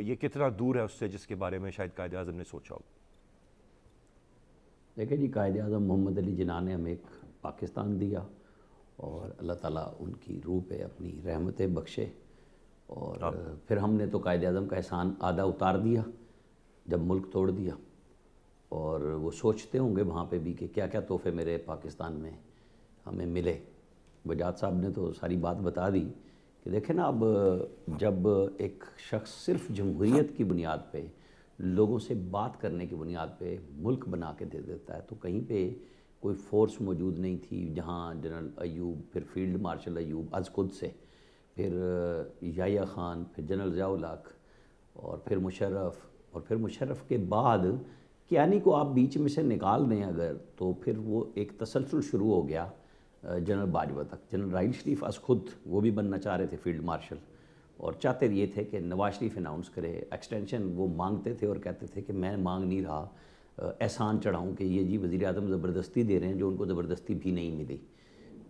یہ کتنا دور ہے اس سے جس کے بارے میں شاید قائد اعظم نے سوچا ہو؟ دیکھیں جی، قائد اعظم محمد علی جناح نے ہمیں ایک پاکستان دیا اور اللہ تعالیٰ ان کی روح پہ اپنی رحمتیں بخشے، اور پھر ہم نے تو قائد اعظم کا احسان آدھا اتار دیا جب ملک توڑ دیا، اور وہ سوچتے ہوں گے وہاں پہ بھی کہ کیا کیا تحفے میرے پاکستان میں ہمیں ملے۔ وجاد صاحب نے تو ساری بات بتا دی کہ دیکھیں نا، اب جب ایک شخص صرف جمہوریت کی بنیاد پہ، لوگوں سے بات کرنے کی بنیاد پہ ملک بنا کے دے دیتا ہے، تو کہیں پہ کوئی فورس موجود نہیں تھی جہاں جنرل ایوب، پھر فیلڈ مارشل ایوب از خود سے، پھر یحییٰ خان، پھر جنرل ضیاء الحق، اور پھر مشرف، اور پھر مشرف کے بعد کیانی کو آپ بیچ میں سے نکال دیں اگر، تو پھر وہ ایک تسلسل شروع ہو گیا جنرل باجوہ تک۔ جنرل راحیل شریف از خود وہ بھی بننا چاہ رہے تھے فیلڈ مارشل، اور چاہتے یہ تھے کہ نواز شریف اناؤنس کرے ایکسٹینشن، وہ مانگتے تھے اور کہتے تھے کہ میں مانگ نہیں رہا، احسان چڑھاؤں کہ یہ جی وزیر اعظم زبردستی دے رہے ہیں، جو ان کو زبردستی بھی نہیں ملی۔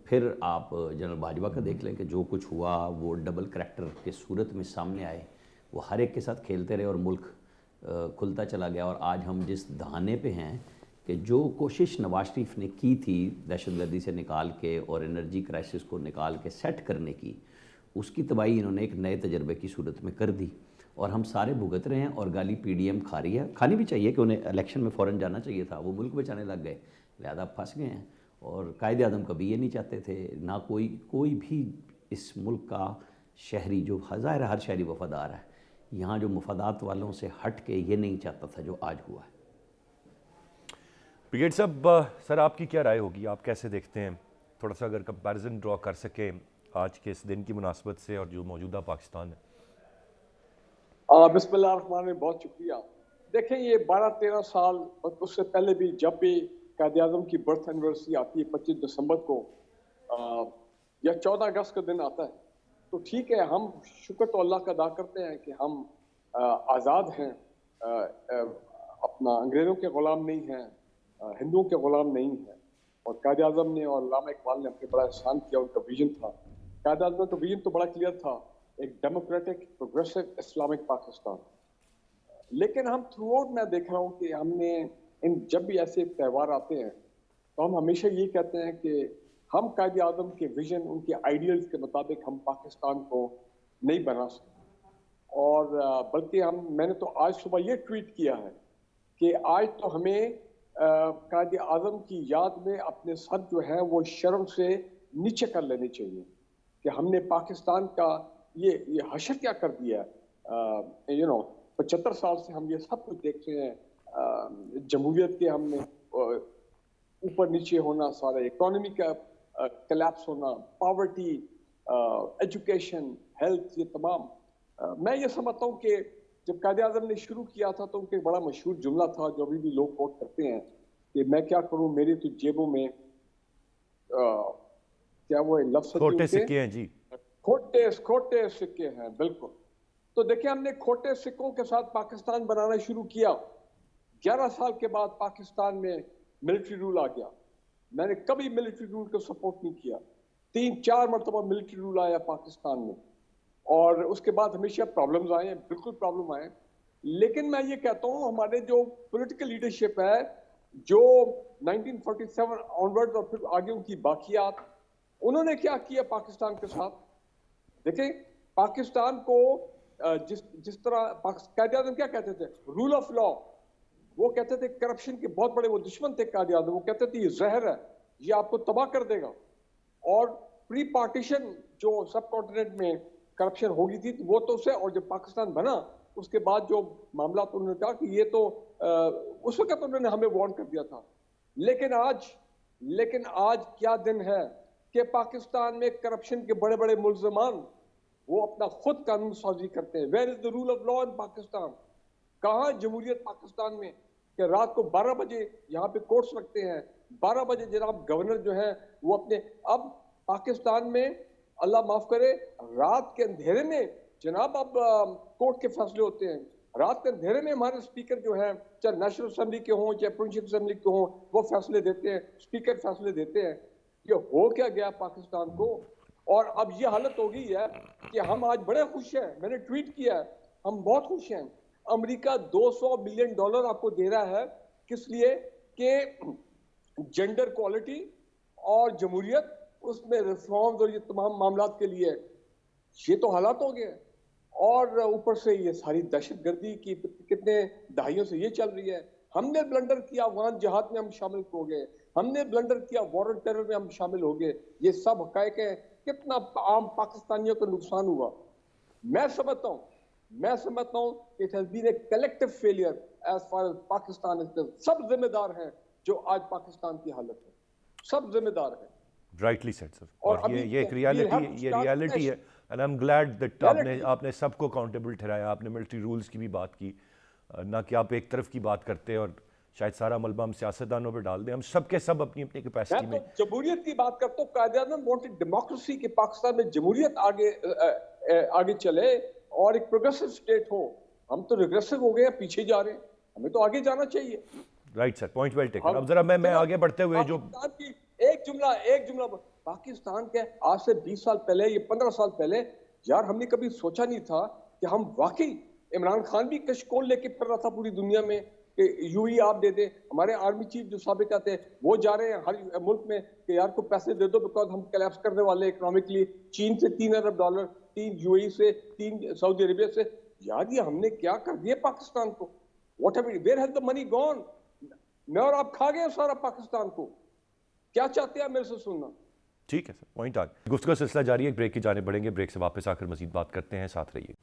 پھر آپ جنرل باجوہ کا دیکھ لیں کہ جو کچھ ہوا وہ ڈبل کریکٹر کے صورت میں سامنے آئے، وہ ہر ایک کے ساتھ کھیلتے رہے اور ملک کھلتا چلا گیا۔ اور آج ہم جس دہانے پہ ہیں کہ جو کوشش نواز شریف نے کی تھی دہشت گردی سے نکال کے اور انرجی کرائسس کو نکال کے سیٹ کرنے کی، اس کی تباہی انہوں نے ایک نئے تجربے کی صورت میں کر دی، اور ہم سارے بھگت رہے ہیں، اور گالی پی ڈی ایم کھا رہی ہے، کھانی بھی چاہیے کہ انہیں الیکشن میں فوراً جانا چاہیے تھا، وہ ملک بچانے لگ گئے، لہذا پھنس گئے ہیں۔ اور قائد اعظم کبھی یہ نہیں چاہتے تھے، نہ کوئی بھی اس ملک کا شہری، جو ظاہر ہر شہری وفادار ہے، یہاں جو مفادات والوں سے ہٹ کے یہ نہیں چاہتا تھا جو آج ہوا ہے۔ بریگیڈ صاحب، سر آپ کی کیا رائے ہوگی؟ آپ کیسے دیکھتے ہیں؟ تھوڑا سا اگر کمپیریزن ڈرا کر سکیں آج کے اس دن کی مناسبت سے اور جو موجودہ پاکستان ہے۔ بسم اللہ الرحمن الرحیم، بہت شکریہ۔ دیکھیں، یہ 12-13 سال اور اس سے پہلے بھی جب بھی قائد اعظم کی برتھ اینیورسری آتی ہے 25 دسمبر کو یا 14 اگست کا دن آتا ہے، تو ٹھیک ہے، ہم شکر تو اللہ کا ادا کرتے ہیں کہ ہم آزاد ہیں، اپنا انگریزوں کے غلام نہیں ہیں، ہندوؤں کے غلام نہیں ہیں، اور قائد اعظم نے اور علامہ اقبال نے اپنے بڑا احسان کیا، ان کا ویژن تھا، قائد اعظم کا ویژن تو بڑا کلیئر تھا، ایک ڈیموکریٹک پروگریسو اسلامک پاکستان۔ لیکن ہم تھرو آؤٹ میں دیکھ رہا ہوں کہ ہم نے جب بھی ایسے تہوار آتے ہیں تو ہم ہمیشہ یہ کہتے ہیں کہ ہم قائد اعظم کے ویژن، ان کے آئیڈیلز کے مطابق ہم پاکستان کو نہیں بنا سکتے، اور بلکہ میں نے تو آج صبح یہ ٹویٹ کیا ہے کہ آج تو ہمیں قائد اعظم کی یاد میں اپنے سر جو ہے وہ شرم سے نیچے کر لینے چاہیے کہ ہم نے پاکستان کا یہ حشر کیا کر دیا ہے۔ 75 سال سے ہم یہ سب کچھ دیکھ رہے ہیں، جمہوریت کے ہم نے اوپر نیچے ہونا، سارے اکانومی کا کلیپس ہونا، پاورٹی، ایجوکیشن، ہیلتھ، یہ تمام۔ میں یہ سمجھتا ہوں کہ جب قائد اعظم نے شروع کیا تھا تو ان کا ایک بڑا مشہور جملہ تھا جو ابھی بھی لوگ کوٹ کرتے ہیں کہ میں کیا کروں، میری تو جیبوں میں کیا وہ لفظ کھوٹے سکے ہیں جی، کھوٹے سکے ہیں، بالکل۔ تو دیکھیں، ہم نے کھوٹے سکوں کے ساتھ پاکستان بنانا شروع کیا۔ 11 سال کے بعد پاکستان میں ملٹری رول آ گیا۔ میں نے کبھی ملٹری رول کو سپورٹ نہیں کیا، 3-4 مرتبہ ملٹری رول آیا پاکستان میں، اور اس کے بعد ہمیشہ پرابلمز آئے ہیں، بالکل پرابلم آئے ہیں۔ لیکن میں یہ کہتا ہوں ہمارے جو پولیٹیکل لیڈرشپ ہے، جو 1947 آنورڈ اور پھر آگے ان کی باقیات، انہوں نے کیا کیا پاکستان کے ساتھ؟ دیکھیں، پاکستان کو جس طرح قائد اعظم کیا کہتے تھے؟ Rule of law. وہ کہتے تھے کرپشن کے بہت بڑے وہ دشمن تھے قائد اعظم، وہ کہتے تھے یہ زہر ہے، یہ آپ کو تباہ کر دے گا۔ اور پری پارٹیشن جو سب کانٹیننٹ میں کرپشن ہوگی تھی وہ تو اسے، اور جب پاکستان بنا اس کے بعد جو معاملات انہوں نے کہا کہ یہ تو اس وقت انہوں نے ہمیں وارن کر دیا تھا۔ لیکن آج کیا دن ہے کہ پاکستان میں کرپشن کے بڑے بڑے ملزمان وہ اپنا خود قانون سازی کرتے ہیں۔ Where is the rule of law in Pakistan? کہاں جمہوریت پاکستان میں کہ رات کو 12 بجے یہاں پہ کورٹس لگتے ہیں، 12 بجے جناب گورنر جو ہیں وہ اپنے، اب پاکستان میں اللہ معاف کرے رات کے اندھیرے میں جناب اب کورٹ کے فیصلے ہوتے ہیں، رات کے اندھیرے میں ہمارے اسپیکر جو ہیں، چاہے نیشنل اسمبلی کے ہوں چاہے پروونشل اسمبلی کے ہوں، وہ فیصلے دیتے ہیں، اسپیکر فیصلے دیتے ہیں۔ یہ ہو کیا گیا پاکستان کو؟ اور اب یہ حالت ہو گئی ہے کہ ہم آج بڑے خوش ہیں، میں نے ٹویٹ کیا ہے، ہم بہت خوش ہیں. امریکہ $200 بلین آپ کو دے رہا ہے, کس لیے؟ کہ جینڈر کوالٹی اور جمہوریت, اس میں ریفارمز اور یہ تمام معاملات کے لیے. یہ تو حالات ہو گئے, اور اوپر سے یہ ساری دہشت گردی کی کتنے دہائیوں سے یہ چل رہی ہے. ہم نے بلنڈر کیا افغان جہاد میں ہم شامل ہو گئے, ہم نے بلنڈر کیا وار آن ٹیرر میں ہم شامل ہو گئے. یہ سب حقائق ہیں. کتنا عام پاکستانیوں کو نقصان ہوا. میں سمجھتا ہوں کہ it has been a collective failure as far as Pakistan is concerned. سب ذمہ دار ہیں جو آج پاکستان کی حالت ہے, سب ذمہ دار ہیں. رائٹلی سیڈ سر. اور یہ ایک ریالٹی ہے, and I am glad that آپ نے سب کو اکاؤنٹیبل ٹھہرایا. آپ نے ملٹری رولز کی بھی بات کی, نہ کہ آپ ایک طرف کی بات کرتے اور شاید سارا ملبہ ہم سیاستدانوں پہ ڈال دیں. ہم سب کے سب اپنی اپنی کیپیسٹی میں جمہوریت کی بات کرتا ہوں. قائد اعظم وانٹڈ ڈیموکریسی, کہ پاکستان میں جمہوریت آگے چلے اور ایک پروگریسو اسٹیٹ ہو. ہم تو ریگریسو ہو گئے ہیں, پیچھے جا رہے ہیں, ہمیں تو آگے جانا چاہیے. Right sir, point well taken. اب ذرا میں آگے بڑھتے ہوئے جو ایک جملہ پاکستان کے آج سے 20 سال پہلے, یہ 15 سال پہلے, یار ہم نے کبھی سوچا نہیں تھا کہ ہم واقعی, عمران خان بھی کشکول لے کے پھر رہا تھا پوری دنیا میں کہ یو ہی آپ دے دیں. ہمارے آرمی چیف جو سابق آتے وہ جا رہے ہیں ہر ملک میں کہ یار کو پیسے دے دو بیکاز ہم کلیپس کرنے والے اکنامکلی. چین سے $3 ارب, 3 یو اے سے, 3 سعودی عربیہ سے. یار یہ ہم نے کیا کر دیا پاکستان کو. Whatever where has the money gone. میں اور آپ کھا گئے سارا پاکستان کو. کیا چاہتے ہیں میرے سے سننا؟ ٹھیک ہے سر, پوائنٹ آ گیا. گفتگو سلسلہ جاری ہے, بریک کی جانب بڑھیں گے. بریک سے واپس آ کر مزید بات کرتے ہیں, ساتھ رہیے.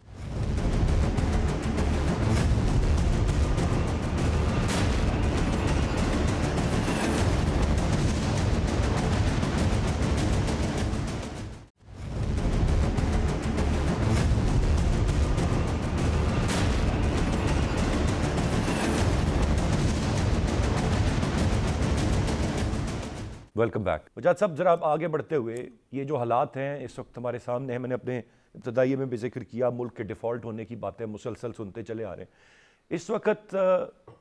Welcome back. وجاد صاحب, ذرا آپ آگے بڑھتے ہوئے, یہ جو حالات ہیں اس وقت ہمارے سامنے ہیں, میں نے اپنے ابتدائی میں بھی ذکر کیا, ملک کے ڈیفالٹ ہونے کی باتیں مسلسل سنتے چلے آ رہے ہیں. اس وقت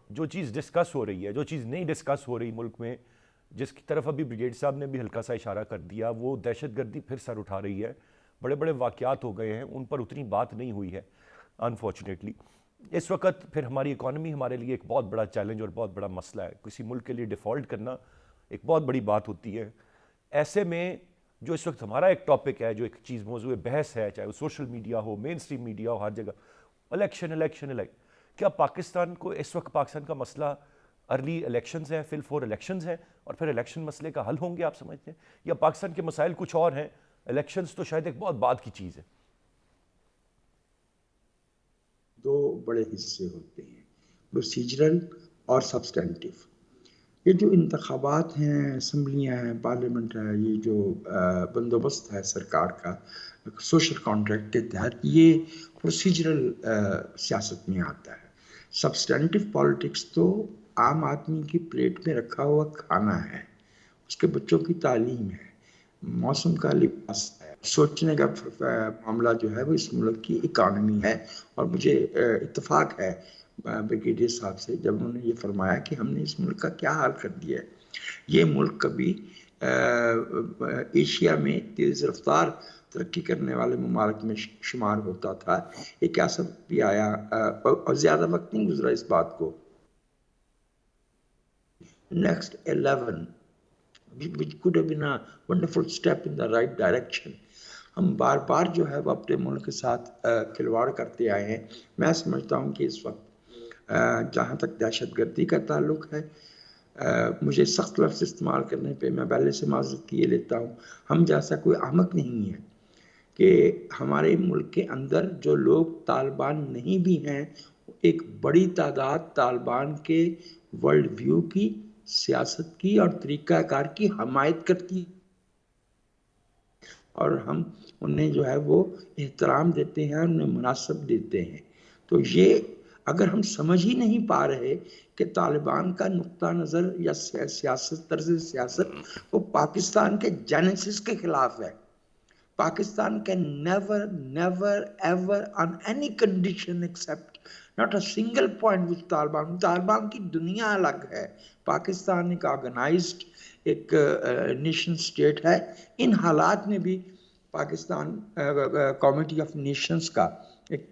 جو چیز ڈسکس ہو رہی ہے, جو چیز نہیں ڈسکس ہو رہی ملک میں, جس کی طرف ابھی بریگیڈ صاحب نے بھی ہلکا سا اشارہ کر دیا, وہ دہشت گردی پھر سر اٹھا رہی ہے. بڑے بڑے واقعات ہو گئے ہیں, ان پر اتنی بات نہیں ہوئی ہے انفارچونیٹلی. اس وقت پھر ہماری اکانومی ہمارے لیے ایک بہت بڑا چیلنج اور بہت بڑا مسئلہ ہے. کسی ملک کے لیے ڈیفالٹ کرنا ایک بہت بڑی بات ہوتی ہے. ایسے میں جو اس وقت ہمارا ایک ٹاپک ہے, جو ایک چیز موضوع بحث ہے, چاہے وہ سوشل میڈیا ہو, مین اسٹریم میڈیا ہو, ہر جگہ الیکشن. کیا پاکستان کو اس وقت پاکستان کا مسئلہ ارلی الیکشنز ہیں, فل فور الیکشنز ہیں, اور پھر الیکشن مسئلے کا حل ہوں گے آپ سمجھتے ہیں, یا پاکستان کے مسائل کچھ اور ہیں, الیکشنز تو شاید ایک بہت بعد کی چیز ہے؟ دو بڑے حصے ہوتے ہیں, پروسیجرل اور سبسٹینٹیو. یہ جو انتخابات ہیں, اسمبلیاں ہیں, پارلیمنٹ ہے, یہ جو بندوبست ہے سرکار کا سوشل کانٹریکٹ کے تحت, یہ پروسیجرل سیاست میں آتا ہے. سبسٹینٹیو پالیٹکس تو عام آدمی کی پلیٹ میں رکھا ہوا کھانا ہے, اس کے بچوں کی تعلیم ہے, موسم کا لباس ہے, سوچنے کا معاملہ جو ہے وہ اس ملک کی اکانومی ہے. اور مجھے اتفاق ہے بریگیڈیئر صاحب سے جب انہوں نے یہ فرمایا کہ ہم نے اس ملک کا کیا حال کر دیا ہے. یہ ملک کبھی ایشیا میں تیز رفتار ترقی کرنے والے ممالک میں شمار ہوتا تھا. ایک ایسا بھی آیا اور زیادہ وقت نہیں گزرا اس بات کو. Next 11 which could have been a wonderful step in the right direction. ہم بار بار جو ہے وہ اپنے ملک کے ساتھ کھلواڑ کرتے آئے ہیں. میں سمجھتا ہوں کہ اس وقت جہاں تک دہشت گردی کا تعلق ہے, مجھے سخت لفظ استعمال کرنے پہ میں پہلے سے معذرت کیے لیتا ہوں. ہم جیسا کوئی احمق نہیں ہے کہ ہمارے ملک کے اندر جو لوگ طالبان نہیں بھی ہیں, ایک بڑی تعداد طالبان کے ورلڈ ویو کی, سیاست کی اور طریقہ کار کی حمایت کرتی, اور ہم انہیں جو ہے وہ احترام دیتے ہیں, انہیں مناسب دیتے ہیں. تو یہ اگر ہم سمجھ ہی نہیں پا رہے کہ طالبان کا نقطہ نظر یا سیاست, طرز سیاست وہ پاکستان کے جینیسس کے خلاف ہے. Pakistan can never ever on any condition accept not a single point with Taliban. Taliban کی دنیا الگ ہے, پاکستان ایک آرگنائزڈ ایک نیشن سٹیٹ ہے. ان حالات میں بھی پاکستان کمیٹی آف نیشنز کا ایک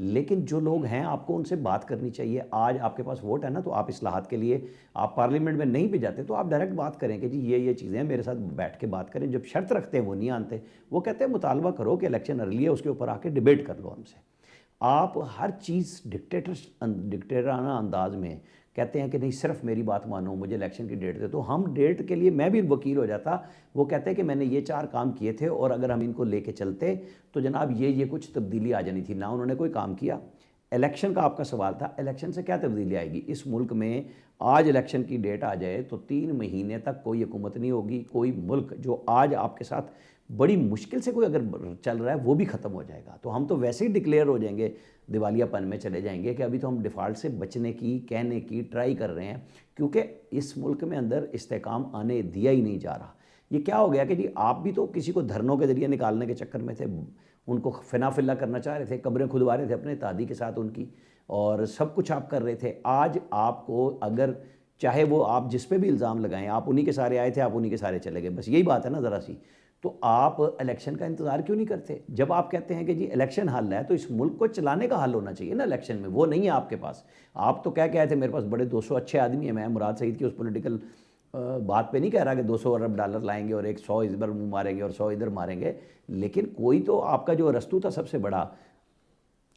لیکن جو لوگ ہیں آپ کو ان سے بات کرنی چاہیے. آج آپ کے پاس ووٹ ہے نا, تو آپ اصلاحات کے لیے آپ پارلیمنٹ میں نہیں بھی جاتے تو آپ ڈائریکٹ بات کریں کہ جی یہ چیزیں ہیں, میرے ساتھ بیٹھ کے بات کریں. جب شرط رکھتے ہیں وہ نہیں آنتے, وہ کہتے ہیں مطالبہ کرو کہ الیکشن ارلی ہے, اس کے اوپر آ کے ڈیبیٹ کر لو ہم سے. آپ ہر چیز ڈکٹیٹرانہ انداز میں کہتے ہیں کہ نہیں صرف میری بات مانو, مجھے الیکشن کی ڈیٹ دے. تو ہم ڈیٹ کے لیے میں بھی وکیل ہو جاتا. وہ کہتے ہیں کہ میں نے یہ 4 کام کیے تھے اور اگر ہم ان کو لے کے چلتے تو جناب یہ کچھ تبدیلی آ جانی تھی. نہ انہوں نے کوئی کام کیا. الیکشن کا آپ کا سوال تھا, الیکشن سے کیا تبدیلی آئے گی اس ملک میں؟ آج الیکشن کی ڈیٹ آ جائے تو 3 مہینے تک کوئی حکومت نہیں ہوگی. کوئی ملک جو آج آپ کے ساتھ بڑی مشکل سے کوئی اگر چل رہا ہے وہ بھی ختم ہو جائے گا. تو ہم تو ویسے ہی ڈکلیئر ہو جائیں گے, دیوالیہ پن میں چلے جائیں گے کہ ابھی تو ہم ڈیفالٹ سے بچنے کی کہنے کی ٹرائی کر رہے ہیں, کیونکہ اس ملک میں اندر استحکام آنے دیا ہی نہیں جا رہا. یہ کیا ہو گیا کہ جی آپ بھی تو کسی کو دھرنوں کے ذریعے نکالنے کے چکر میں تھے, ان کو فنا فلا کرنا چاہ رہے تھے, قبریں کھدوا رہے تھے اپنے تادی کے ساتھ ان کی, اور سب کچھ آپ کر رہے تھے. آج آپ کو اگر چاہے وہ آپ جس پہ بھی الزام لگائیں, آپ انہی کے سارے آئے تھے, آپ انہی کے سارے چلے گئے, بس یہی بات ہے نا ذرا سی. تو آپ الیکشن کا انتظار کیوں نہیں کرتے؟ جب آپ کہتے ہیں کہ جی الیکشن حل ہے تو اس ملک کو چلانے کا حل ہونا چاہیے نا الیکشن میں, وہ نہیں ہے آپ کے پاس. آپ تو کہہ کے آئے تھے میرے پاس بڑے 200 اچھے آدمی ہیں. میں مراد سعید کی اس پولیٹیکل بات پہ نہیں کہہ رہا کہ 200 ارب ڈالر لائیں گے اور 100 ادھر منہ ماریں گے اور 100 ادھر ماریں گے, لیکن کوئی تو آپ کا جو رستو تھا سب سے بڑا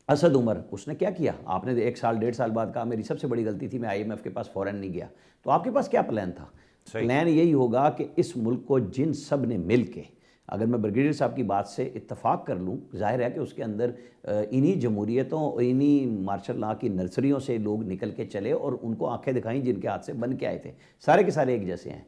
اسد عمر, اس نے کیا کیا؟ آپ نے 1 سال 1.5 سال بعد کہا میری سب سے بڑی غلطی تھی میں IMF کے پاس فوراً نہیں گیا. تو آپ کے پاس کیا پلان تھا؟ پلان یہی ہوگا کہ اس ملک کو جن سب نے مل کے, اگر میں بریگیڈیئر صاحب کی بات سے اتفاق کر لوں, ظاہر ہے کہ اس کے اندر انہی جمہوریتوں انہی مارشل لا کی نرسریوں سے لوگ نکل کے چلے اور ان کو آنکھیں دکھائیں جن کے ہاتھ سے بن کے آئے تھے, سارے کے سارے ایک جیسے ہیں.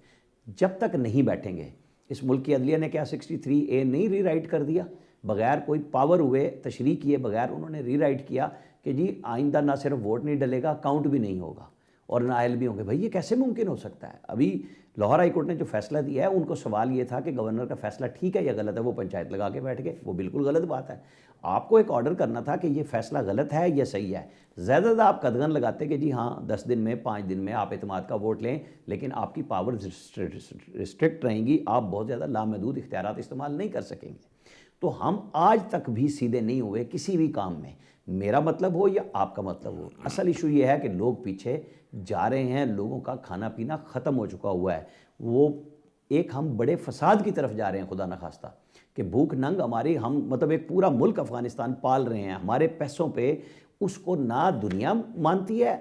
جب تک نہیں بیٹھیں گے, اس ملک کی عدلیہ نے کیا 63A نہیں ری رائٹ کر دیا بغیر کوئی پاور ہوئے, تشریح کیے بغیر انہوں نے ری رائٹ کیا کہ جی آئندہ نہ صرف ووٹ نہیں ڈلے گا, کاؤنٹ بھی نہیں ہوگا اور نائل بھی ہوں گے. بھائی یہ کیسے ممکن ہو سکتا ہے؟ ابھی لاہور ہائی کورٹ نے جو فیصلہ دیا ہے, ان کو سوال یہ تھا کہ گورنر کا فیصلہ ٹھیک ہے یا غلط ہے, وہ پنچایت لگا کے بیٹھ گئے. وہ بالکل غلط بات ہے. آپ کو ایک آرڈر کرنا تھا کہ یہ فیصلہ غلط ہے یا صحیح ہے. زیادہ زیادہ آپ قدغن لگاتے کہ جی ہاں 10 دن میں 5 دن میں آپ اعتماد کا ووٹ لیں, لیکن آپ کی پاور ریسٹرکٹ رہیں گی, آپ بہت زیادہ لامحدود اختیارات استعمال نہیں کر سکیں گے. تو ہم آج تک بھی سیدھے نہیں ہوئے کسی بھی کام میں, میرا مطلب ہو یا آپ کا مطلب ہو. اصل ایشو یہ ہے کہ لوگ پیچھے جا رہے ہیں, لوگوں کا کھانا پینا ختم ہو چکا ہوا ہے. وہ ایک ہم بڑے فساد کی طرف جا رہے ہیں خدا نخواستہ, کہ بھوک ننگ ہماری, ہم مطلب ایک پورا ملک افغانستان پال رہے ہیں ہمارے پیسوں پہ, اس کو نہ دنیا مانتی ہے.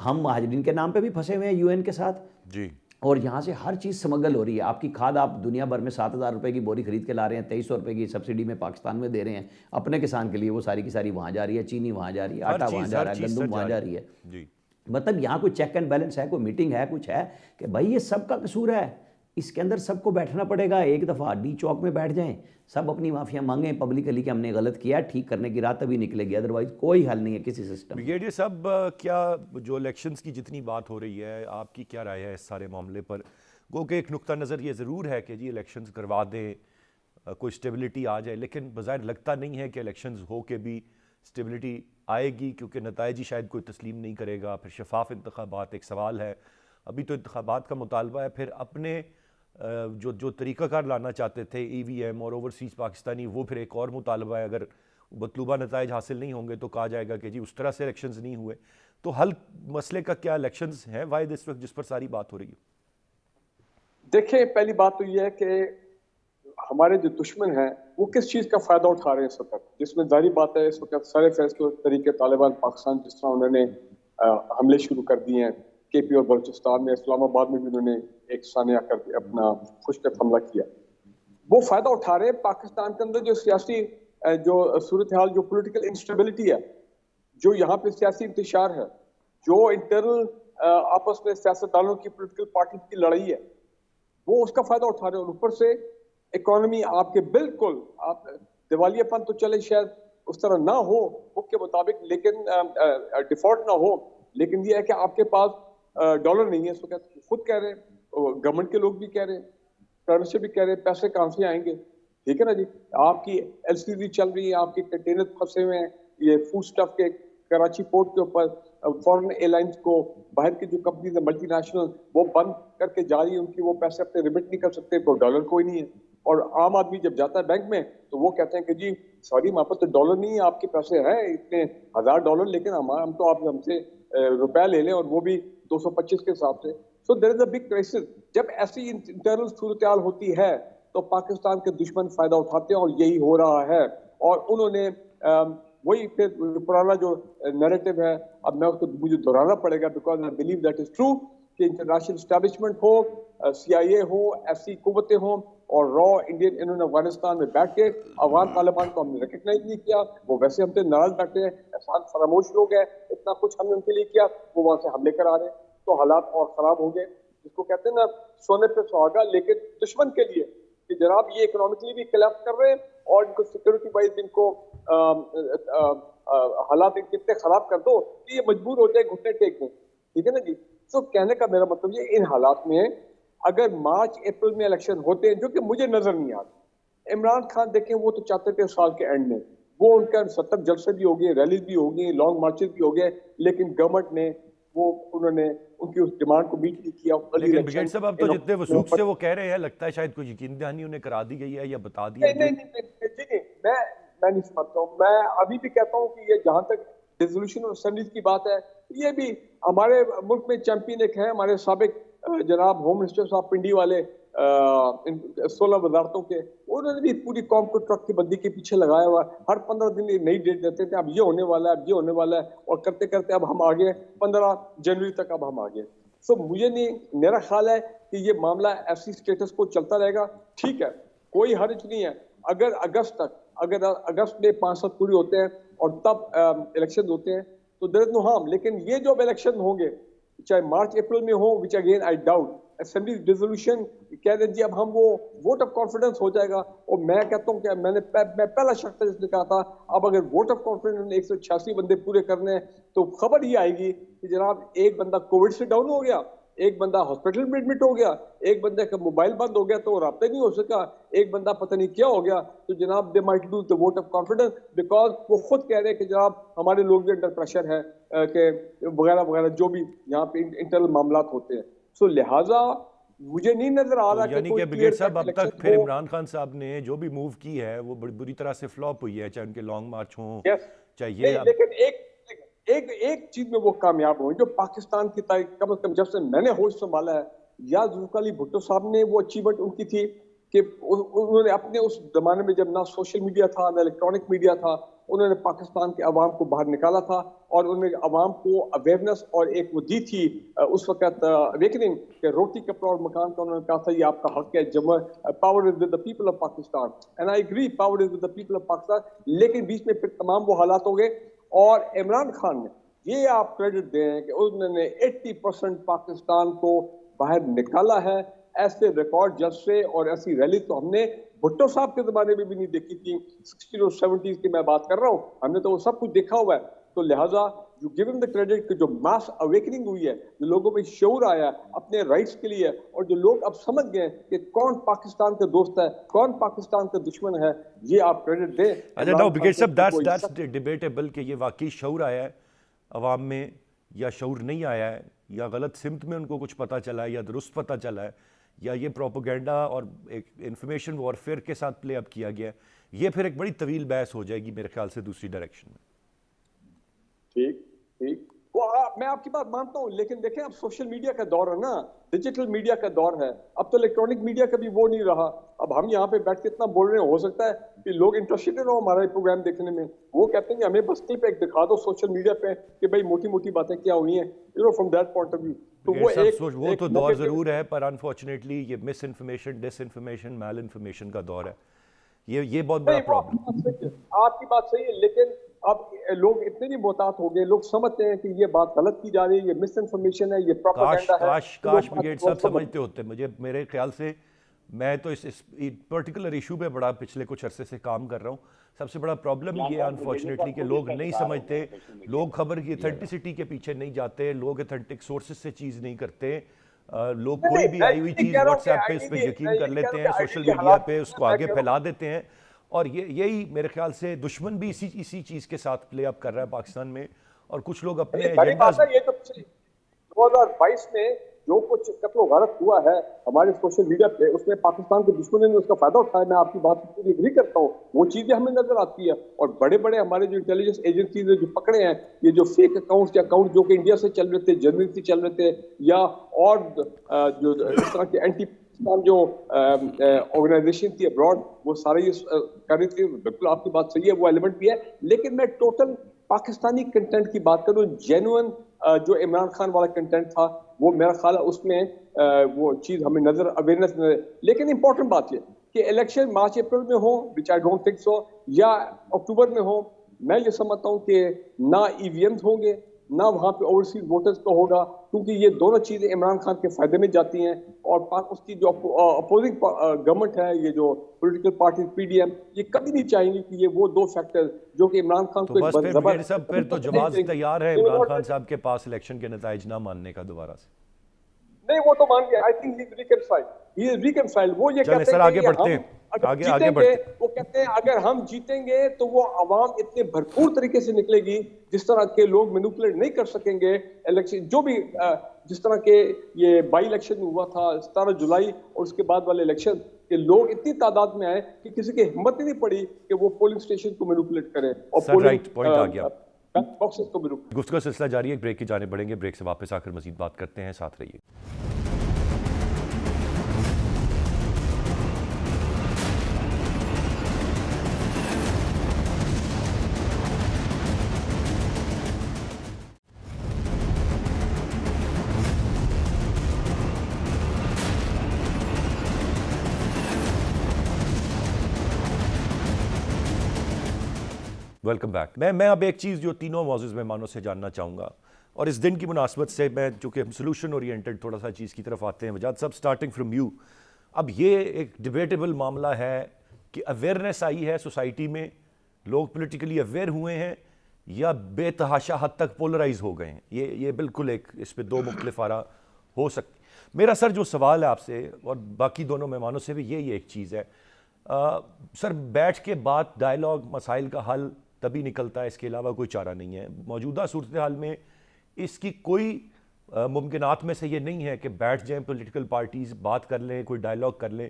ہم مہاجرین کے نام پہ بھی پھنسے ہوئے ہیں UN کے ساتھ جی, اور یہاں سے ہر چیز سمگل ہو رہی ہے. آپ کی کھاد آپ دنیا بھر میں 7,000 روپے کی بوری خرید کے لا رہے ہیں, 2300 روپے کی سبسڈی میں پاکستان میں دے رہے ہیں اپنے کسان کے لیے, وہ ساری کی ساری وہاں جا رہی ہے, چینی وہاں جا رہی ہے, آٹا وہاں جا رہا ہے, گندم وہاں جا رہی ہے. مطلب یہاں کوئی چیک اینڈ بیلنس ہے, کوئی میٹنگ ہے, کچھ ہے کہ بھائی یہ سب کا قصور ہے, اس کے اندر سب کو بیٹھنا پڑے گا. ایک دفعہ ڈی چوک میں بیٹھ جائیں, سب اپنی معافیاں مانگیں پبلکلی کہ ہم نے غلط کیا, ٹھیک کرنے کی رات تبھی نکلے گی, ادروائز کوئی حل نہیں ہے کسی سسٹم. بریگیڈیئر صاحب, کیا جو الیکشنز کی جتنی بات ہو رہی ہے, آپ کی کیا رائے ہے اس سارے معاملے پر؟ گو کہ ایک نقطہ نظر یہ ضرور ہے کہ جی الیکشنز کروا دیں, کوئی سٹیبلٹی آ جائے, لیکن بظاہر لگتا نہیں ہے کہ الیکشنز ہو کے بھی سٹیبلٹی آئے گی, کیونکہ نتائج ہی شاید کوئی تسلیم نہیں کرے گا. پھر شفاف انتخابات ایک سوال ہے, ابھی تو انتخابات کا مطالبہ ہے, پھر اپنے جو طریقہ کار لانا چاہتے تھے EVM اور اوورسیز پاکستانی, وہ پھر ایک اور مطالبہ ہے. اگر مطلوبہ نتائج حاصل نہیں ہوں گے تو کہا جائے گا کہ جی اس طرح سے الیکشنز نہیں ہوئے. تو حل مسئلے کا کیا الیکشنز ہیں واحد اس وقت جس پر ساری بات ہو رہی ہے؟ دیکھیں, پہلی بات تو یہ ہے کہ ہمارے جو دشمن ہیں وہ کس چیز کا فائدہ اٹھا رہے ہیں اس وقت, جس میں ظاہری بات ہے اس وقت سارے فیصلے طریقے طالبان پاکستان, جس طرح انہوں نے حملے شروع کر دیے ہیں KP اور بلوچستان میں, اسلام آباد میں بھی انہوں نے ایک ثانیہ کر کے اپنا خوشکت حملہ کیا, وہ فائدہ اٹھا رہے ہیں. پاکستان کے اندر جو سیاسی جو صورتحال, جو پولیٹیکل انسٹیبلٹی ہے, جو یہاں پہ سیاسی انتشار ہے, جو انٹرنل آپس میں سیاستدانوں کی پولیٹیکل پارٹی کی لڑائی ہے, وہ اس کا فائدہ اٹھا رہے ہیں. اور اوپر سے اکانومی آپ کے بالکل, آپ دیوالیہ پن تو چلے شاید اس طرح نہ ہو بک کے مطابق, لیکن ڈیفالٹ نہ ہو, لیکن یہ ہے کہ آپ کے پاس ڈالر نہیں ہے. اس وقت خود کہہ رہے ہیں, گورنمنٹ کے لوگ بھی کہہ رہے ہیں, پرائم منسٹر بھی کہہ رہے ہیں, پیسے کہاں سے آئیں گے؟ ٹھیک ہے نا جی, آپ کی LCD چل رہی ہے, آپ کے کنٹینر پھنسے ہوئے ہیں, یہ فوڈ سٹف کے کراچی پورٹ کے اوپر, فورن ایئر لائنس کو باہر کی جو کمپنیز ہیں ملٹی نیشنل وہ بند کر کے جا رہی ہیں, ان کی وہ پیسے اپنے ریمٹ نہیں کر سکتے, تو ڈالر کوئی نہیں ہے. اور عام آدمی جب جاتا ہے بینک میں تو وہ کہتے ہیں کہ جی سوری ہمارے پاس تو ڈالر نہیں ہے, آپ کے پیسے ہیں اتنے $1000 لیکن ہم تو آپ ہم سے روپیہ لے لیں اور وہ بھی 225 کے حساب سے. سو دیر از اے بگ کرائسس. جب ایسی انٹرنل صورتحال ہوتی ہے تو پاکستان کے دشمن فائدہ اٹھاتے ہیں اور یہی ہو رہا ہے. اور انہوں نے وہی پھر پرانا جو نیریٹو ہے, اب میں اس کو مجھے دہرانا پڑے گا because I believe that is true, کہ انٹرنیشنل اسٹیبلشمنٹ ہو, CIA ہو, ایسی قوتیں ہوں اور را انڈین, انہوں نے افغانستان میں بیٹھ کے افغان طالبان کو ہم نے ریکگنائز نہیں کیا, وہ ویسے ہم سے ناراض بیٹھے ہیں, احسان فراموش لوگ ہیں, اتنا کچھ ہم نے ان کے لیے کیا, وہ وہاں سے حملے کر آ رہے ہیں. تو حالات اور خراب ہو گئے, جس کو کہتے ہیں نا سونے پہ سہاگا, لیکن دشمن کے لیے کہ جناب یہ اکنامکلی بھی کلیپس کر رہے ہیں اور ان کو سیکورٹی وائز ان کو حالات کتنے خراب کر دو کہ یہ مجبور ہو جائے گھٹنے ٹیکنے. ٹھیک ہے نا جی. تو کہنے کا میرا مطلب یہ ان حالات میں اگر مارچ اپریل میں الیکشن ہوتے ہیں, جو کہ مجھے نظر نہیں آتا, عمران خان دیکھیں وہ تو چاہتے تھے سال کے اینڈ میں, وہ ان کا 70 جلسے بھی ہو گئے, ریلیز بھی ہو گئی, لانگ مارچز بھی ہو گئے, لیکن گورنمنٹ نے انہوں نے ان کی اس ڈیمانڈ کو میٹ نہیں کیا. لیکن بریگیڈ صاحب اب تو جتنے وثوق سے وہ کہہ رہے ہیں لگتا ہے شاید کوئی یقین دہانی انہیں کرا دی گئی ہے یا بتا دیا. نہیں, میں نہیں سمجھتا ہوں. میں ابھی بھی کہتا ہوں کہ یہ جہاں تک ریزولوشن اور اسمبلیز کی بات ہے, یہ بھی ہمارے ملک میں چیمپئن ایک ہے ہمارے سابق جناب ہوم منسٹر صاحب پنڈی والے 16 وزارتوں کے, انہوں نے بھی پوری قوم کو ٹرک کی بندی کے پیچھے لگایا ہوا. ہر 15 دن نئی ڈیٹ دیتے تھے, اب یہ ہونے والا ہے, اب یہ ہونے والا ہے, اور کرتے کرتے اب ہم آگے 15 جنوری تک اب ہم آگے. سو مجھے نہیں, میرا خیال ہے کہ یہ معاملہ ایسی سٹیٹس کو چلتا رہے گا. ٹھیک ہے, کوئی حرج نہیں ہے اگر اگست تک, اگر اگست میں 5 سال پوری ہوتے ہیں اور تب الیکشن ہوتے ہیں تو دیر از نو ہارم. لیکن یہ جو الیکشن ہوں گے چاہے مارچ اپریل میں ہو, which again I doubt, assembly resolution کہہ دیں جی اب ہم وہ ووٹ آف کانفیڈنس ہو جائے گا. اور میں کہتا ہوں کہ میں پہلا شخص تھا جس نے کہا تھا اب اگر ووٹ آف کانفیڈنس 186 بندے پورے کرنے ہیں تو خبر یہ آئے گی کہ جناب ایک بندہ کووڈ سے ڈاؤن ہو گیا, ایک بندہ ہاسپٹل میں ایڈمٹ ہو گیا, ایک بندے کا موبائل بند ہو گیا تو رابطہ نہیں ہو سکا, ایک بندہ پتہ نہیں کیا ہو گیا, تو جناب they might lose the vote of confidence because وہ خود کہہ رہے ہیں کہ جناب ہمارے لوگ بھی انڈر پریشر ہے کہ وغیرہ وغیرہ جو بھی یہاں پہ انٹرنل معاملات ہوتے ہیں. سو لہٰذا مجھے نہیں نظر آ رہا یعنی کہ بریگیڈ صاحب اب تک پھر عمران خان صاحب نے جو بھی موو کی ہے وہ بری طرح سے فلاپ ہوئی ہے, چاہے ان کے لانگ مارچ ہوں چاہیے. لیکن ایک چیز میں وہ کامیاب ہوئے جو پاکستان کی تاریخ کم از کم جب سے میں نے ہوش سنبھالا ہے, یا ذوالفقار علی بھٹو صاحب نے وہ اچیومنٹ ان کی تھی کہ انہوں نے اپنے اس زمانے میں جب نہ سوشل میڈیا تھا نہ الیکٹرانک میڈیا تھا, انہوں نے پاکستان کے عوام کو باہر نکالا تھا اور انہوں نے عوام کو اویئرنیس اور ایک وہ دی تھی اس وقت اویکننگ کہ روٹی کپڑا اور مکان کا. انہوں نے کہا تھا یہ آپ کا حق ہے, power is with the people of Pakistan, and I agree power is with the people of Pakistan. لیکن بیچ میں پھر تمام وہ حالات ہو گئے اور عمران خان نے یہ آپ کریڈٹ دیں کہ انہوں نے 80% پاکستان کو باہر نکالا ہے. ایسے ریکارڈ جلسے اور ایسی ریلی تو ہم نے بھٹو صاحب کے زمانے میں بھی نہیں دیکھی تھی. 60 اور 70s کی میں بات کر رہا ہوں, ہم نے تو وہ سب کچھ دیکھا ہوا ہے. تو لہٰذا جو گیو ہم دی کریڈٹ کہ جو ماس اویکننگ ہوئی ہے, جو لوگوں میں شعور آیا اپنے رائٹس کے لیے, اور جو لوگ اب سمجھ گئے کہ کون پاکستان کے دوست ہے کون پاکستان کے دشمن ہے, یہ آپ کریڈٹ دیں. اچھا نو بریگیڈ صاحب دیٹس ڈیبیٹیبل کہ یہ واقعی شعور آیا ہے عوام میں یا شعور نہیں آیا ہے, یا غلط سمت میں ان کو کچھ پتہ چلا ہے یا درست پتہ چلا ہے, یا یہ پروپیگنڈا اور ایک انفارمیشن وارفیئر کے ساتھ پلے اپ کیا گیا ہے. یہ پھر ایک بڑی طویل بحث ہو جائے گی میرے خیال سے دوسری ڈائریکشن میں. ٹھیک وہ میں آپ کی بات مانتا ہوں, لیکن دیکھیں اب سوشل میڈیا کا دور ہے نا, ڈیجیٹل میڈیا کا دور ہے, اب تو الیکٹرانک میڈیا کا بھی وہ نہیں رہا. اب ہم یہاں پہ بیٹھ کے اتنا بول رہے ہیں, ہو سکتا ہے کہ لوگ انٹرسٹڈ ہو ہمارا پروگرام دیکھنے میں, وہ کہتے ہیں کہ ہمیں بس کلپ ایک دکھا دو سوشل میڈیا پہ کہ بھائی موٹی موٹی باتیں کیا ہوئی ہیں, from that point of view. وہ تو دور ضرور ہے, پر انفارچونیٹلی یہ misinformation disinformation malinformation کا دور ہے. یہ بہت بڑا پرابلم. آپ کی بات صحیح ہے, لیکن اب لوگ اتنے بھی محتاط ہو گئے, لوگ سمجھتے ہیں کہ یہ بات غلط کی جا رہی ہے, یہ مس انفارمیشن ہے, یہ پروپیگنڈا ہے. کاش بریگیڈ صاحب سمجھتے ہوتے. میرے خیال سے میں تو اس پرٹیکولر ایشو پہ بڑا پچھلے کچھ عرصے سے کام کر رہا ہوں. سب سے بڑا پرابلم یہ ہے انفارچونیٹلی کہ لوگ نہیں سمجھتے, لوگ خبر کی اتھینٹسٹی کے پیچھے نہیں جاتے, لوگ اتھینٹک سورسز سے چیز نہیں کرتے, لوگ کوئی بھی آئی ہوئی چیز واٹس ایپ پہ اس پہ یقین کر لیتے ہیں, سوشل میڈیا پہ اس کو آگے پھیلا دیتے ہیں. اور یہی میرے خیال سے دشمن بھی اسی چیز کے ساتھ پلے اپ کر رہا ہے پاکستان میں, اور کچھ لوگ اپنے ایجنڈاز. یہ تو 2022 میں جو کچھ قتل و غارت ہوا ہے ہمارے سوشل میڈیا پہ اس میں پاکستان کے دشمنوں نے اس کا فائدہ اٹھایا. میں آپ کی بات سے پوری اگری کرتا ہوں, وہ چیزیں ہمیں نظر آتی ہے. اور بڑے بڑے ہمارے جو انٹیلیجنس ایجنسیز جو پکڑے ہیں یہ جو فیک اکاؤنٹس یا اکاؤنٹ جو کہ انڈیا سے چل رہے تھے, جرمنی سے چل رہے تھے, یا اور جو اس طرح کے اینٹی پاکستان جو آرگنائزیشن تھی ابراڈ, وہ سارے یہ کر رہی تھی. بالکل آپ کی بات صحیح ہے, وہ ایلیمنٹ بھی ہے. لیکن میں ٹوٹل پاکستانی کنٹینٹ کی بات کروں, جینوئن جو عمران خان والا کنٹینٹ تھا وہ میرا خیال ہے اس میں وہ چیز ہمیں نظر اویئرنیس نظر. لیکن امپورٹنٹ بات یہ کہ الیکشن مارچ اپریل میں ہو, وچ آئی ڈونٹ تھنک سو, یا اکتوبر میں ہو, میں یہ سمجھتا ہوں کہ نہ ای وی ایمز ہوں گے نہ وہاں پہ اوورسیز ووٹرز کا ہوگا, کیونکہ یہ دونوں چیزیں عمران خان کے فائدے میں جاتی ہیں. اور اس کی جو اپوزنگ گورنمنٹ ہے, یہ جو political parties P D M, یہ کبھی نہیں چاہیں گے کہ یہ وہ دو فیکٹر جو کہ عمران خان کو پھر تو جواز تیار ہے عمران خان صاحب کے پاس الیکشن کے نتائج نہ ماننے کا دوبارہ سے. نہیں, وہ تو مان گیا. I think he is reconciled. وہ یہ کہتے ہیں آگے بڑھتے ہیں, آگے بڑھتے ہیں. وہ کہتے ہیں اگر ہم جیتیں گے تو وہ عوام اتنے بھرپور طریقے سے نکلے گی جس طرح کے لوگ مینوپولیٹ نہیں کر سکیں گے الیکشن. جو بھی جس طرح کے یہ بائی الیکشن ہوا تھا 17 جولائی اور اس کے بعد والے الیکشن, کہ لوگ اتنی تعداد میں آئے کہ کسی کی ہمت ہی نہیں پڑی کہ وہ پولنگ اسٹیشن کو مینوپولیٹ کرے. اور گفتگو کا سلسلہ جاری ہے, بریک کی جانب بڑھیں گے. بریک سے واپس آ کر مزید بات کرتے ہیں, ساتھ رہیے. Welcome back. میں اب ایک چیز جو تینوں معزز مہمانوں سے جاننا چاہوں گا, اور اس دن کی مناسبت سے میں چونکہ ہم سلوشن اورینٹڈ تھوڑا سا چیز کی طرف آتے ہیں. وجاد صاحب, اسٹارٹنگ فرام یو, اب یہ ایک ڈیبیٹیبل معاملہ ہے کہ اویئرنیس آئی ہے سوسائٹی میں, لوگ پولیٹیکلی اویئر ہوئے ہیں, یا بے تحاشا حد تک پولرائز ہو گئے ہیں. یہ بالکل ایک اس پہ دو مختلف آراء ہو سکتی. میرا سر جو سوال ہے آپ سے اور باقی دونوں مہمانوں سے بھی یہی ایک چیز ہے, سر بیٹھ کے بات, ڈائلاگ, مسائل کا حل تبھی نکلتا ہے, اس کے علاوہ کوئی چارہ نہیں ہے. موجودہ صورتحال میں اس کی کوئی ممکنات میں سے یہ نہیں ہے کہ بیٹھ جائیں پولیٹیکل پارٹیز, بات کر لیں, کوئی ڈائلاگ کر لیں.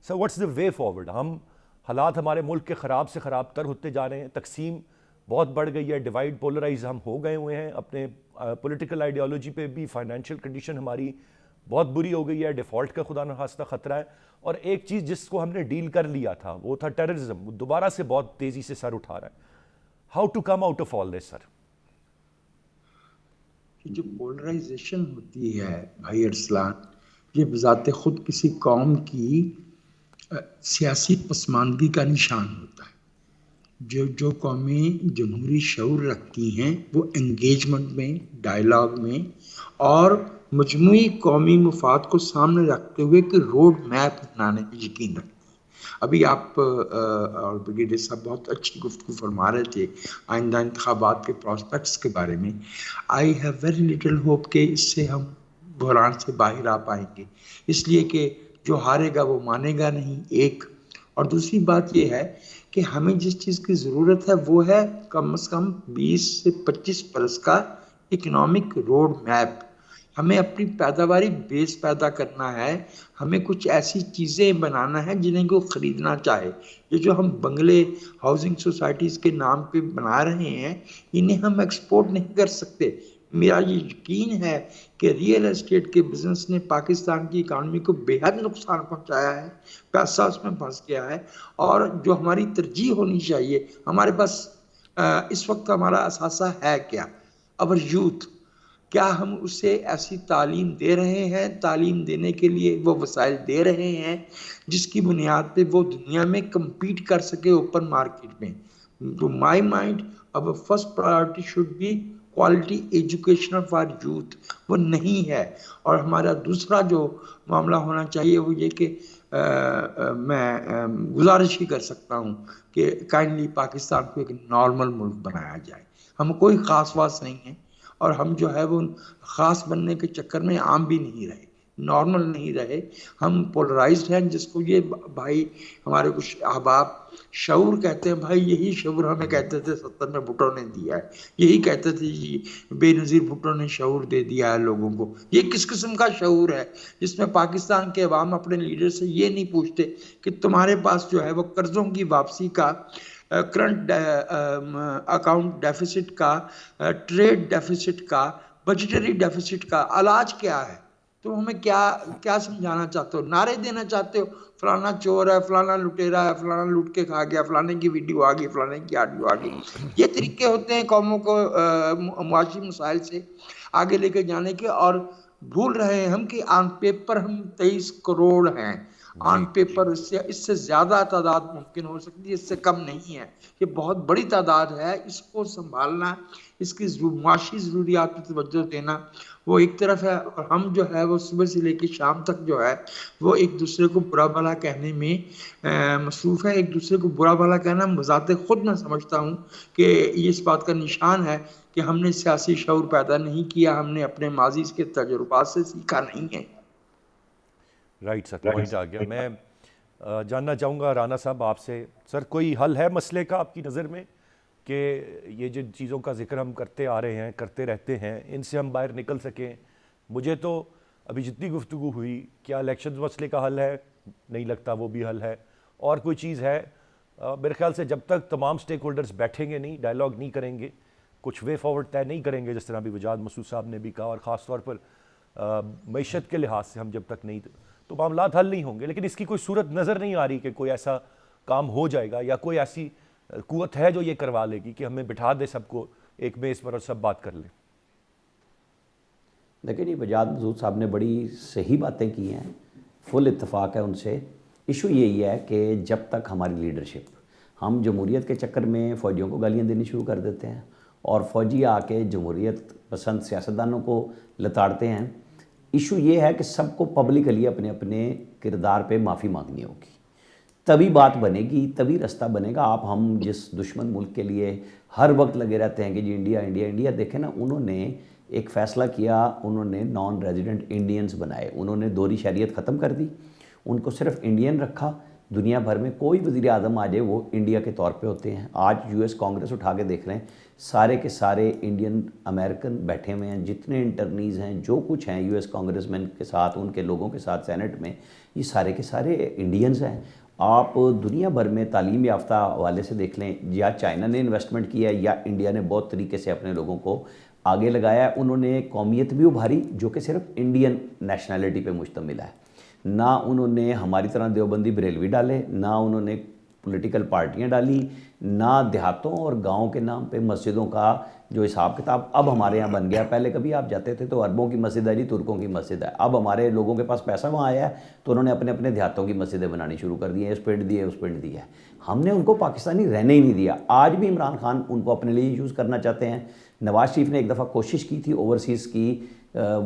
So what's the way forward? ہم حالات ہمارے ملک کے خراب سے خراب تر ہوتے جا رہے ہیں, تقسیم بہت بڑھ گئی ہے, ڈیوائڈ پولرائز ہم ہو گئے ہوئے ہیں اپنے پولیٹیکل آئیڈیالوجی پہ بھی. فائنینشیل کنڈیشن ہماری بہت بری ہو گئی ہے, ڈیفالٹ کا خدا نخواستہ خطرہ ہے. اور ایک چیز جس کو ہم نے ڈیل کر لیا تھا وہ تھا ٹیررزم, وہ دوبارہ سے بہت تیزی سے سر اٹھا رہا ہے. How to come out of all this sir? جو پولرائزیشن ہوتی ہے بھائی ارسلان, یہ بذات خود کسی قوم کی سیاسی پسماندگی کا نشان ہوتا ہے. جو قومیں جمہوری شعور رکھتی ہیں وہ انگیجمنٹ میں, ڈائلاگ میں اور مجموعی قومی مفاد کو سامنے رکھتے ہوئے کہ روڈ میپ بنانے میں یقین رکھتے ہیں. ابھی آپ اور بریگیڈیئر صاحب بہت اچھی گفتگو فرما رہے تھے آئندہ انتخابات کے پراسپیکٹس کے بارے میں. I have very little hope کہ اس سے ہم بحران سے باہر آ پائیں گے, اس لیے کہ جو ہارے گا وہ مانے گا نہیں, ایک. اور دوسری بات یہ ہے کہ ہمیں جس چیز کی ضرورت ہے وہ ہے کم از کم 20 سے 25 برس کا اکنامک روڈ میپ. ہمیں اپنی پیداواری بیس پیدا کرنا ہے, ہمیں کچھ ایسی چیزیں بنانا ہے جنہیں کو خریدنا چاہے. یہ جو ہم بنگلے ہاؤسنگ سوسائٹیز کے نام پہ بنا رہے ہیں انہیں ہم ایکسپورٹ نہیں کر سکتے. میرا یہ یقین ہے کہ ریئل اسٹیٹ کے بزنس نے پاکستان کی اکانومی کو بے حد نقصان پہنچایا ہے, پیسہ اس میں پھنس گیا ہے. اور جو ہماری ترجیح ہونی چاہیے, ہمارے پاس اس وقت ہمارا اثاثہ ہے کیا؟ اور یوتھ, کیا ہم اسے ایسی تعلیم دے رہے ہیں, تعلیم دینے کے لیے وہ وسائل دے رہے ہیں جس کی بنیاد پہ وہ دنیا میں کمپیٹ کر سکے اوپن مارکیٹ میں؟ To my mind our first priority should be quality education for youth. وہ نہیں ہے. اور ہمارا دوسرا جو معاملہ ہونا چاہیے وہ یہ کہ میں گزارش ہی کر سکتا ہوں کہ کائنڈلی پاکستان کو ایک نارمل ملک بنایا جائے. ہم کوئی خاص واس نہیں ہیں اور ہم جو ہے وہ خاص بننے کے چکر میں عام بھی نہیں رہے. نارمل نہیں رہے. ہم پولرائزڈ ہیں, جس کو یہ بھائی ہمارے کچھ احباب شعور کہتے ہیں. بھائی یہی شعور ہمیں کہتے تھے 70 میں بھٹو نے دیا ہے, یہی کہتے تھے جی بے نظیر بھٹو نے شعور دے دیا ہے لوگوں کو. یہ کس قسم کا شعور ہے جس میں پاکستان کے عوام اپنے لیڈر سے یہ نہیں پوچھتے کہ تمہارے پاس جو ہے وہ قرضوں کی واپسی کا, کرنٹ اکاؤنٹ ڈیفیسٹ کا, ٹریڈ ڈیفیسٹ کا, بجٹری ڈیفیسٹ کا علاج کیا ہے؟ تم ہمیں کیا سمجھانا چاہتے ہو؟ نعرے دینا چاہتے ہو فلانا چور ہے, فلانا لٹیرا ہے, فلانا لوٹ کے کھا گیا, فلانے کی ویڈیو آ گئی, فلانے کی آڈیو آ گئی. یہ طریقے ہوتے ہیں قوموں کو معاشی مسائل سے آگے لے کے جانے کے. اور بھول رہے ہیں ہم کہ آن پیپر ہم 23 کروڑ ہیں. آن پیپر اس سے زیادہ تعداد ممکن ہو سکتی ہے, اس سے کم نہیں ہے. یہ بہت بڑی تعداد ہے. اس کو سنبھالنا, اس کی معاشی ضروریات پر توجہ دینا وہ ایک طرف ہے, اور ہم جو ہے وہ صبح سے لے کے شام تک جو ہے وہ ایک دوسرے کو برا بھلا کہنے میں مصروف ہے. ایک دوسرے کو برا بھلا کہنا بذات خود میں سمجھتا ہوں کہ یہ اس بات کا نشان ہے کہ ہم نے سیاسی شعور پیدا نہیں کیا, ہم نے اپنے ماضی کے تجربات سے سیکھا نہیں ہے. رائٹ سر, پوائنٹ آ گیا. میں جاننا چاہوں گا رانا صاحب آپ سے, سر کوئی حل ہے مسئلے کا آپ کی نظر میں کہ یہ جن چیزوں کا ذکر ہم کرتے آ رہے ہیں, کرتے رہتے ہیں, ان سے ہم باہر نکل سکیں؟ مجھے تو ابھی جتنی گفتگو ہوئی, کیا الیکشن مسئلے کا حل ہے؟ نہیں لگتا وہ بھی حل ہے. اور کوئی چیز ہے؟ میرے خیال سے جب تک تمام سٹیک ہولڈرز بیٹھیں گے نہیں, ڈائیلاگ نہیں کریں گے, کچھ وے فارورڈ طے نہیں کریں گے, جس طرح بھی وجاد مسعود صاحب نے بھی کہا, اور خاص طور پر معیشت کے لحاظ سے ہم جب تک نہیں, تو معاملات حل نہیں ہوں گے. لیکن اس کی کوئی صورت نظر نہیں آ رہی کہ کوئی ایسا کام ہو جائے گا, یا کوئی ایسی قوت ہے جو یہ کروا لے گی کہ ہمیں بٹھا دے سب کو ایک میز پر اور سب بات کر لیں. لیکن یہ وجاد مسعود صاحب نے بڑی صحیح باتیں کی ہیں, فل اتفاق ہے ان سے. ایشو یہی ہے کہ جب تک ہماری لیڈرشپ, ہم جمہوریت کے چکر میں فوجیوں کو گالیاں دینی شروع کر دیتے ہیں اور فوجی آ کے جمہوریت پسند سیاستدانوں کو لتاڑتے ہیں. ایشو یہ ہے کہ سب کو پبلکلی اپنے اپنے کردار پہ معافی مانگنی ہوگی, تبھی بات بنے گی, تبھی رستہ بنے گا. آپ ہم جس دشمن ملک کے لیے ہر وقت لگے رہتے ہیں کہ جی انڈیا انڈیا انڈیا, دیکھیں نا انہوں نے ایک فیصلہ کیا, انہوں نے نان ریزیڈنٹ انڈینز بنائے, انہوں نے دوہری شہریت ختم کر دی, ان کو صرف انڈین رکھا. دنیا بھر میں کوئی وزیر اعظم آ جائے وہ انڈیا کے طور پہ ہوتے ہیں. آج یو ایس کانگریس اٹھا کے دیکھ لیں, سارے کے سارے انڈین امریکن بیٹھے ہوئے ہیں, جتنے انٹرنیز ہیں جو کچھ ہیں یو ایس کانگریس مین کے ساتھ, ان کے لوگوں کے ساتھ سینٹ میں, یہ سارے کے سارے انڈینز ہیں. آپ دنیا بھر میں تعلیم یافتہ حوالے سے دیکھ لیں, یا چائنا نے انویسٹمنٹ کیا ہے یا انڈیا نے بہت طریقے سے اپنے لوگوں کو آگے لگایا ہے. انہوں نے قومیت بھی ابھاری جو کہ صرف انڈین نیشنلٹی پہ مشتمل ہے. نہ انہوں نے ہماری طرح دیوبندی بریلوی ڈالے, نہ انہوں نے پولیٹیکل پارٹیاں ڈالی, نہ دیہاتوں اور گاؤں کے نام پہ مسجدوں کا جو حساب کتاب اب ہمارے یہاں بن گیا. پہلے کبھی آپ جاتے تھے تو عربوں کی مسجد ہے جی, ترکوں کی مسجد ہے. اب ہمارے لوگوں کے پاس پیسہ وہاں آیا ہے تو انہوں نے اپنے اپنے دیہاتوں کی مسجدیں بنانی شروع کر دی ہیں, اس پنڈ دی ہے اس پنڈ دی ہے. ہم نے ان کو پاکستانی رہنے ہی نہیں دیا. آج بھی عمران خان ان کو اپنے لیے یوز کرنا چاہتے ہیں. نواز شریف نے ایک دفعہ کوشش کی تھی اوورسیز کی,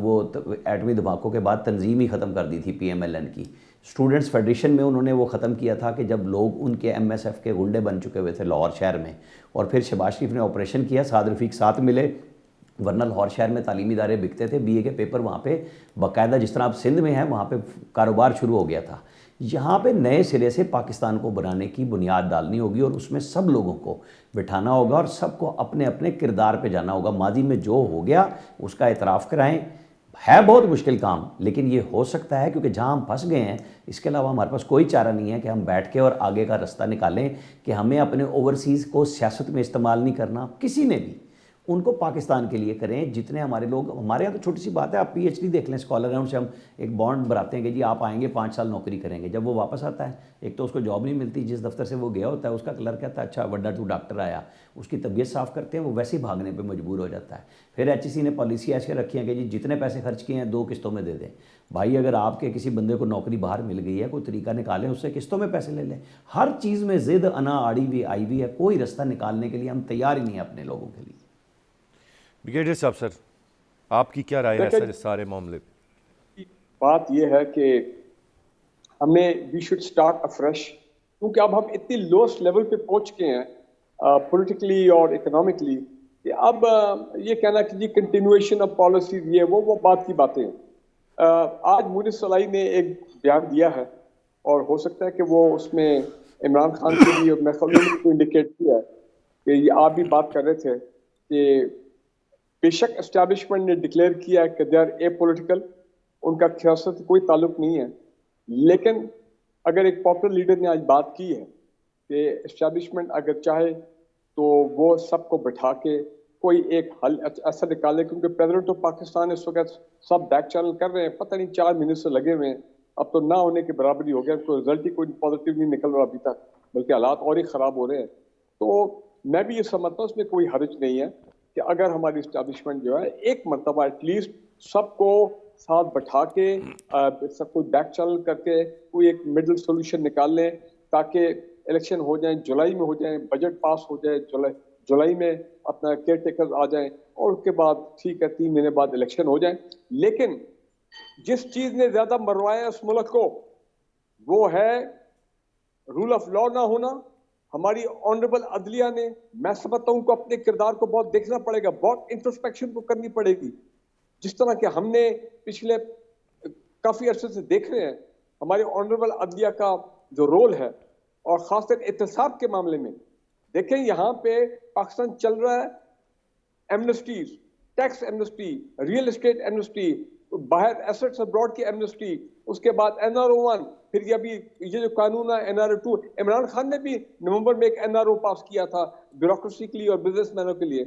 وہ ایٹمی دھماکوں کے بعد تنظیم ہی ختم کر دی تھی پی ایم ایل این کی. اسٹوڈنٹس فیڈریشن میں انہوں نے وہ ختم کیا تھا کہ جب لوگ ان کے ایم ایس ایف کے گنڈے بن چکے ہوئے تھے لاہور شہر میں, اور پھر شہباز شریف نے آپریشن کیا, سعد رفیق ساتھ ملے, ورنہ لاہور شہر میں تعلیمی ادارے بکتے تھے, بی اے کے پیپر وہاں پہ باقاعدہ جس طرح اب سندھ میں ہیں وہاں پہ کاروبار شروع ہو گیا تھا. یہاں پہ نئے سرے سے پاکستان کو بنانے کی بنیاد ڈالنی ہوگی, اور اس میں سب لوگوں کو بٹھانا ہوگا اور سب کو اپنے اپنے کردار پہ جانا ہوگا. ماضی میں جو ہو گیا اس کا اعتراف کرائیں. ہے بہت مشکل کام, لیکن یہ ہو سکتا ہے کیونکہ جہاں ہم پھنس گئے ہیں اس کے علاوہ ہمارے پاس کوئی چارہ نہیں ہے کہ ہم بیٹھ کے اور آگے کا رستہ نکالیں کہ ہمیں اپنے اوورسیز کو سیاست میں استعمال نہیں کرنا کسی نے بھی. ان کو پاکستان کے لیے کریں. جتنے ہمارے لوگ, ہمارے یہاں تو چھوٹی سی بات ہے, آپ پی ایچ ڈی دیکھ لیں, اسکالر ہیں, ان سے ہم ایک بانڈ بھراتے ہیں کہ جی آپ آئیں گے 5 سال نوکری کریں گے. جب وہ واپس آتا ہے ایک تو اس کو جاب نہیں ملتی, جس دفتر سے وہ گیا ہوتا ہے اس کا کلرک کہتا ہے اچھا وڈا تو ڈاکٹر آیا, اس کی طبیعت صاف کرتے ہیں, وہ ویسے ہی بھاگنے پہ مجبور ہو جاتا ہے. پھر ایچ سی نے پالیسی ایسے رکھی ہے کہ جی جتنے پیسے خرچ کیے ہیں 2 قسطوں میں دے دیں. بھائی اگر آپ کے کسی بندے کو نوکری باہر مل گئی ہے, کوئی طریقہ نکالیں, اس سے قسطوں میں پیسے لے لیں. ہر چیز میں ضد انا آڑی ہوئی آئی ہوئی ہے, کوئی رستہ نکالنے کے لیے ہم تیار ہی نہیں ہیں اپنے لوگوں کے لیے. بریگیڈیئر صاحب سر, آپ کی کیا رائے ہے سر اس سارے معاملے پہ؟ بات یہ ہے کہ ہمیں وی شوڈ اسٹارٹ افریش, کیونکہ اب ہم اتنی لوسٹ لیول پہ پہنچ کے ہیں پولیٹیکلی اور اکنامکلی, کہ اب یہ کہنا کہ جی کنٹینویشن آف پالیسیز یہ وہ بات کی باتیں ہیں. آج مونس سلائی نے ایک بیان دیا ہے اور ہو سکتا ہے کہ وہ اس میں عمران خان کو بھی اور میخلون کو انڈیکیٹ کیا ہے کہ یہ آپ بھی بات کر رہے تھے کہ بے شک اسٹیبلشمنٹ نے ڈکلیئر کیا ہے کہ دے آر اے پولیٹیکل، ان کا سیاست سے کوئی تعلق نہیں ہے، لیکن اگر ایک پاپولر لیڈر نے آج بات کی ہے کہ اسٹیبلشمنٹ اگر چاہے تو وہ سب کو بٹھا کے کوئی ایک حل ایسا نکالے، کیونکہ پریزیڈنٹ آف پاکستان اس وقت سب بیک چینل کر رہے ہیں، پتہ نہیں 4 مہینے سے لگے ہوئے ہیں، اب تو نہ ہونے کے برابر ہی ہو گیا، کوئی رزلٹ ہی کوئی پازیٹیو نہیں نکل رہا ابھی تک، بلکہ حالات اور ہی خراب ہو رہے ہیں۔ تو میں بھی یہ سمجھتا ہوں اس میں کوئی حرج نہیں ہے کہ اگر ہماری اسٹیبلشمنٹ جو ہے ایک مرتبہ ایٹ لیسٹ سب کو ساتھ بٹھا کے سب کو بیک چینل کر کے کوئی ایک مڈل سولوشن نکال لیں، تاکہ الیکشن ہو جائیں، جولائی میں ہو جائیں، بجٹ پاس ہو جائے، جولائی میں اپنا کیئر ٹیکرز آ جائیں، اور اس کے بعد ٹھیک ہے 3 مہینے بعد الیکشن ہو جائیں۔ لیکن جس چیز نے زیادہ مروایا اس ملک کو وہ ہے رول آف لا نہ ہونا۔ ہماری آنریبل عدلیہ نے، میں سمجھتا ہوں کو اپنے کردار کو بہت دیکھنا پڑے گا، بہت انٹروسپیکشن کو کرنی پڑے گی، جس طرح کہ ہم نے پچھلے کافی عرصے سے دیکھ رہے ہیں ہماری آنریبل عدلیہ کا جو رول ہے، اور خاص طور احتساب کے معاملے میں دیکھیں یہاں پہ پاکستان چل رہا ہے amnesties, tax amnesty, real estate amnesty, باہر ایسٹس ابراڈ کی ایمنسٹی، اس کے بعد NRO1، پھر یہ جو قانون ہے NRO2، عمران خان نے بھی نومبر میں ایک NRO پاس کیا تھا بیوروکریسی کے لیے اور بزنس مینوں کے لیے۔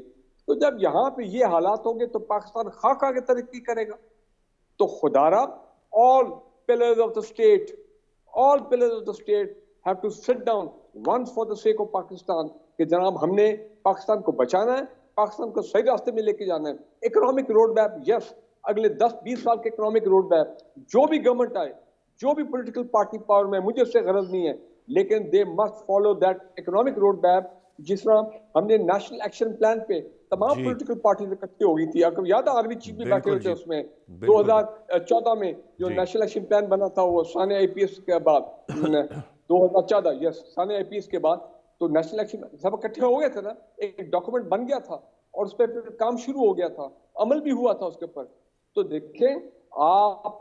تو جب یہاں پہ یہ حالات ہوں گے تو پاکستان خاک آگے ترقی کرے گا۔ تو خدارا all pillars of the state have to sit down once for the sake of Pakistan کہ جناب ہم نے پاکستان کو بچانا ہے، پاکستان کو صحیح راستے میں لے کے جانا ہے۔ اکنامک روڈ میپ، یس، اگلے 10-20 سال کے اکنامک روڈ میپ، جو بھی گورنمنٹ آئے، جو بھی پولیٹیکل پارٹی پاور میں، مجھے اس سے غرض نہیں ہے، لیکن they must follow that economic road map, جس طرح ہم نے نیشنل ایکشن پلان پہ تمام پولیٹیکل پارٹیز اکٹھی ہو گئی تھی، آپ کو یاد ہے آرمی چیف بھی بیٹھے ہوئے تھے اس میں 2014 میں جو نیشنل ایکشن پلان بنا تھا، وہ ثانیہ IPS کے بعد 2014، یس، ثانیہ IPS کے بعد تو نیشنل ایکشن سب اکٹھے ہو گئے تھے نا، ایک ڈاکومنٹ بن گیا تھا اور اس پہ پھر کام شروع ہو گیا تھا، عمل بھی ہوا تھا اس کے اوپر۔ تو دیکھیں آپ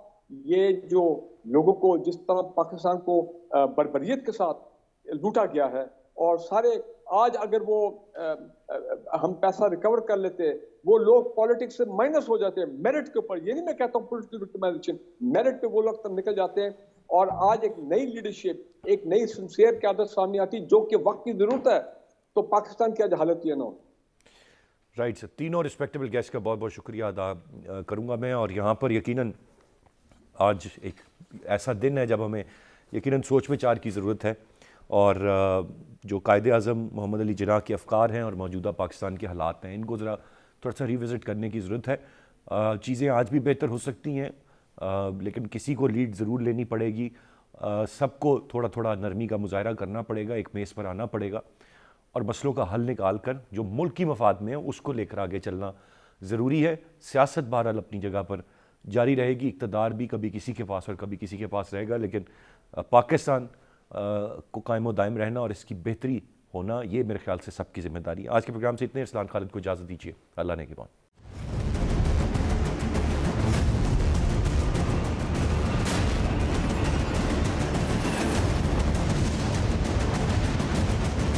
یہ جو لوگوں کو جس طرح پاکستان کو بربریت کے ساتھ لوٹا گیا ہے، اور سارے آج اگر وہ ہم پیسہ ریکور کر لیتے، وہ لوگ پالیٹکس سے مائنس ہو جاتے ہیں میرٹ کے اوپر، یہ نہیں میں کہتا ہوں پولیٹیکل وکٹمائزیشن، میرٹ پہ وہ لوگ تب نکل جاتے ہیں، اور آج ایک نئی لیڈرشپ، ایک نئی سنسیئر قیادت سامنے آتی جو کہ وقت کی ضرورت ہے، تو پاکستان کی آج حالت یہ نہ ہو۔ رائٹ سر، تینوں رسپیکٹیبل گیسٹ کا بہت بہت شکریہ ادا کروں گا میں، اور یہاں پر یقیناً آج ایک ایسا دن ہے جب ہمیں یقیناً سوچ وچار کی ضرورت ہے، اور جو قائد اعظم محمد علی جناح کے افکار ہیں اور موجودہ پاکستان کے حالات ہیں، ان کو ذرا تھوڑا سا ریوزٹ کرنے کی ضرورت ہے۔ چیزیں آج بھی بہتر ہو سکتی ہیں، لیکن کسی کو لیڈ ضرور لینی پڑے گی، سب کو تھوڑا تھوڑا نرمی کا مظاہرہ کرنا پڑے گا، ایک میز پر آنا پڑے گا، اور مسئلوں کا حل نکال کر جو ملک کی مفاد میں ہے اس کو لے کر آگے چلنا ضروری ہے۔ سیاست بہرحال اپنی جگہ پر جاری رہے گی، اقتدار بھی کبھی کسی کے پاس اور کبھی کسی کے پاس رہے گا، لیکن پاکستان کو قائم و دائم رہنا اور اس کی بہتری ہونا، یہ میرے خیال سے سب کی ذمہ داری ہے۔ آج کے پروگرام سے اتنے، ارسلان خالد کو اجازت دیجیے، اللہ نے کے بعد۔